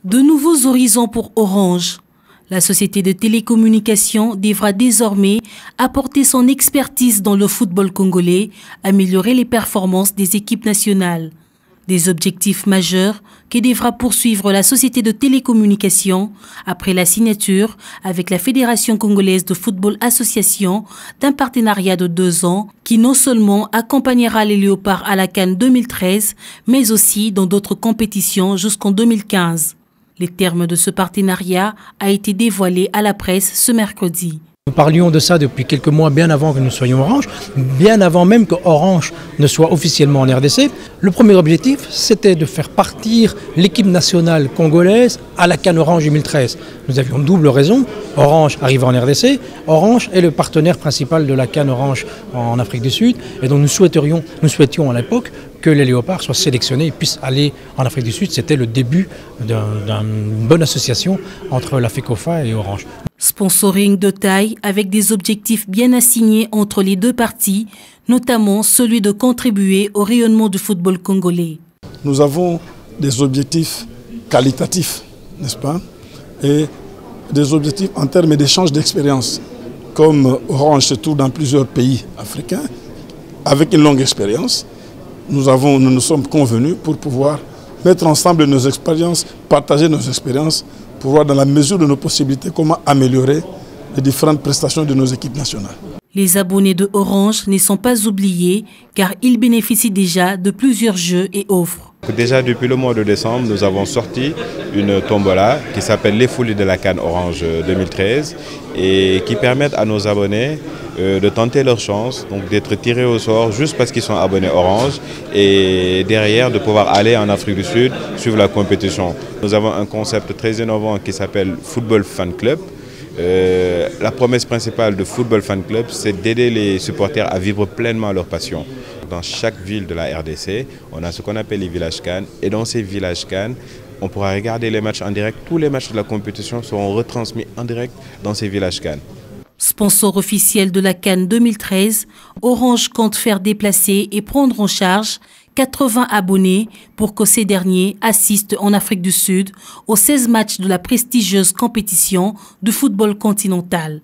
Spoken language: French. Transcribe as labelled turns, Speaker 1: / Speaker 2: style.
Speaker 1: De nouveaux horizons pour Orange. La société de télécommunications devra désormais apporter son expertise dans le football congolais, améliorer les performances des équipes nationales. Des objectifs majeurs que devra poursuivre la société de télécommunications après la signature avec la Fédération congolaise de football association d'un partenariat de 2 ans qui non seulement accompagnera les Léopards à la CAN 2013, mais aussi dans d'autres compétitions jusqu'en 2015. Les termes de ce partenariat ont été dévoilés à la presse ce mercredi.
Speaker 2: Nous parlions de ça depuis quelques mois, bien avant que nous soyons Orange, bien avant même que Orange ne soit officiellement en RDC. Le premier objectif, c'était de faire partir l'équipe nationale congolaise à la CAN Orange 2013. Nous avions double raison. Orange arrive en RDC, Orange est le partenaire principal de la CAN Orange en Afrique du Sud. Et donc nous souhaitions à l'époque que les Léopards soient sélectionnés et puissent aller en Afrique du Sud. C'était le début d'une bonne association entre la FECOFA et Orange.
Speaker 1: Sponsoring de taille avec des objectifs bien assignés entre les deux parties, notamment celui de contribuer au rayonnement du football congolais.
Speaker 3: Nous avons des objectifs qualitatifs, n'est-ce pas, et des objectifs en termes d'échange d'expérience. Comme Orange se trouve dans plusieurs pays africains, avec une longue expérience, nous nous sommes convenus pour pouvoir mettre ensemble nos expériences, partager nos expériences, pour voir dans la mesure de nos possibilités comment améliorer les différentes prestations de nos équipes nationales.
Speaker 1: Les abonnés de Orange ne sont pas oubliés car ils bénéficient déjà de plusieurs jeux et offres.
Speaker 4: Déjà depuis le mois de décembre, nous avons sorti une tombola qui s'appelle les folies de la CAN Orange 2013 et qui permettent à nos abonnés de tenter leur chance, donc d'être tirés au sort juste parce qu'ils sont abonnés Orange et derrière de pouvoir aller en Afrique du Sud suivre la compétition. Nous avons un concept très innovant qui s'appelle Football Fan Club. La promesse principale de Football Fan Club, c'est d'aider les supporters à vivre pleinement leur passion. Dans chaque ville de la RDC, on a ce qu'on appelle les villages CAN et dans ces villages CAN, on pourra regarder les matchs en direct. Tous les matchs de la compétition seront retransmis en direct dans ces villages CAN.
Speaker 1: Sponsor officiel de la CAN 2013, Orange compte faire déplacer et prendre en charge 80 abonnés pour que ces derniers assistent en Afrique du Sud aux 16 matchs de la prestigieuse compétition de football continental.